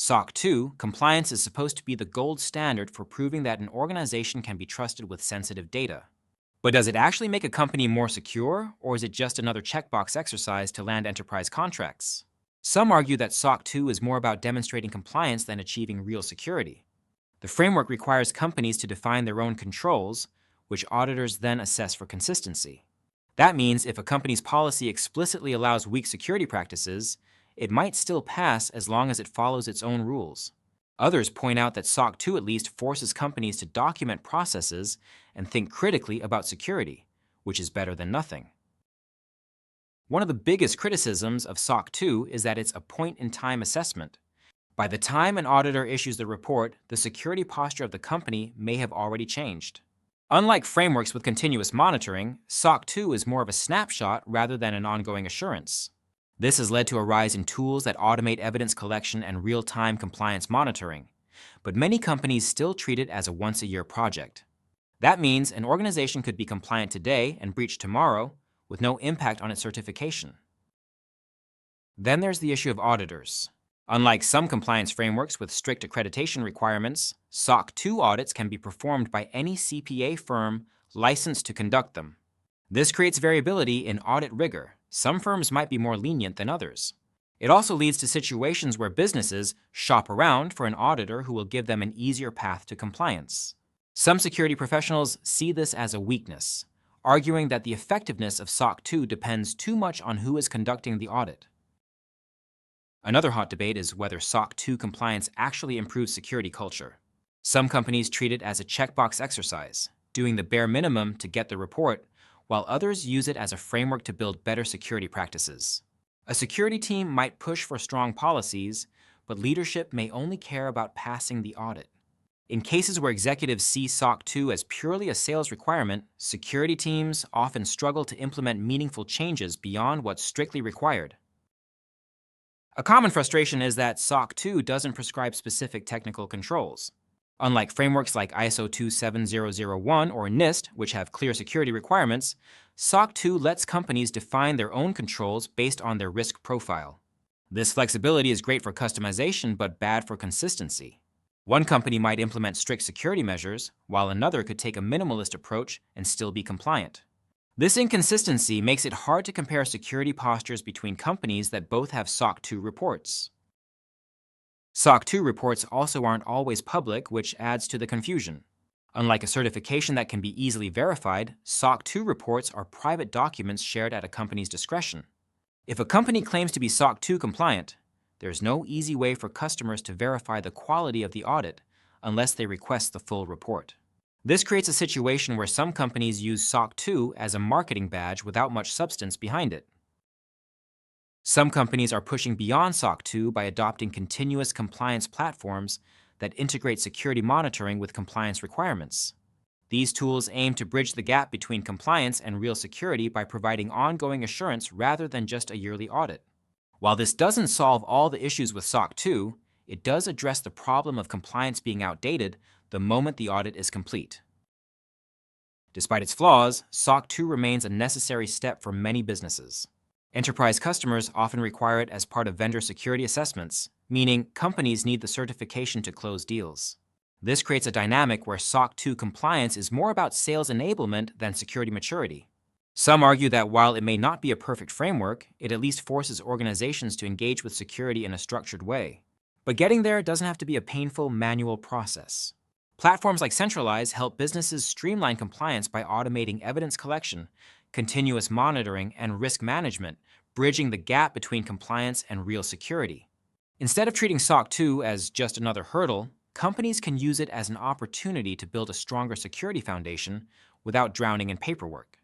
SOC 2, compliance is supposed to be the gold standard for proving that an organization can be trusted with sensitive data. But does it actually make a company more secure, or is it just another checkbox exercise to land enterprise contracts? Some argue that SOC 2 is more about demonstrating compliance than achieving real security. The framework requires companies to define their own controls, which auditors then assess for consistency. That means if a company's policy explicitly allows weak security practices, it might still pass as long as it follows its own rules. Others point out that SOC 2 at least forces companies to document processes and think critically about security, which is better than nothing. One of the biggest criticisms of SOC 2 is that it's a point-in-time assessment. By the time an auditor issues the report, the security posture of the company may have already changed. Unlike frameworks with continuous monitoring, SOC 2 is more of a snapshot rather than an ongoing assurance. This has led to a rise in tools that automate evidence collection and real-time compliance monitoring, but many companies still treat it as a once-a-year project. That means an organization could be compliant today and breach tomorrow with no impact on its certification. Then there's the issue of auditors. Unlike some compliance frameworks with strict accreditation requirements, SOC 2 audits can be performed by any CPA firm licensed to conduct them. This creates variability in audit rigor. Some firms might be more lenient than others. It also leads to situations where businesses shop around for an auditor who will give them an easier path to compliance. Some security professionals see this as a weakness, arguing that the effectiveness of SOC 2 depends too much on who is conducting the audit. Another hot debate is whether SOC 2 compliance actually improves security culture. Some companies treat it as a checkbox exercise, doing the bare minimum to get the report, while others use it as a framework to build better security practices. A security team might push for strong policies, but leadership may only care about passing the audit. In cases where executives see SOC 2 as purely a sales requirement, security teams often struggle to implement meaningful changes beyond what's strictly required. A common frustration is that SOC 2 doesn't prescribe specific technical controls. Unlike frameworks like ISO 27001 or NIST, which have clear security requirements, SOC 2 lets companies define their own controls based on their risk profile. This flexibility is great for customization but bad for consistency. One company might implement strict security measures, while another could take a minimalist approach and still be compliant. This inconsistency makes it hard to compare security postures between companies that both have SOC 2 reports. SOC 2 reports also aren't always public, which adds to the confusion. Unlike a certification that can be easily verified, SOC 2 reports are private documents shared at a company's discretion. If a company claims to be SOC 2 compliant, there's no easy way for customers to verify the quality of the audit unless they request the full report. This creates a situation where some companies use SOC 2 as a marketing badge without much substance behind it. Some companies are pushing beyond SOC 2 by adopting continuous compliance platforms that integrate security monitoring with compliance requirements. These tools aim to bridge the gap between compliance and real security by providing ongoing assurance rather than just a yearly audit. While this doesn't solve all the issues with SOC 2, it does address the problem of compliance being outdated the moment the audit is complete. Despite its flaws, SOC 2 remains a necessary step for many businesses. Enterprise customers often require it as part of vendor security assessments, meaning companies need the certification to close deals. This creates a dynamic where SOC 2 compliance is more about sales enablement than security maturity. Some argue that while it may not be a perfect framework, it at least forces organizations to engage with security in a structured way. But getting there doesn't have to be a painful manual process. Platforms like Centraleyes help businesses streamline compliance by automating evidence collection, continuous monitoring, and risk management, bridging the gap between compliance and real security. Instead of treating SOC 2 as just another hurdle, companies can use it as an opportunity to build a stronger security foundation without drowning in paperwork.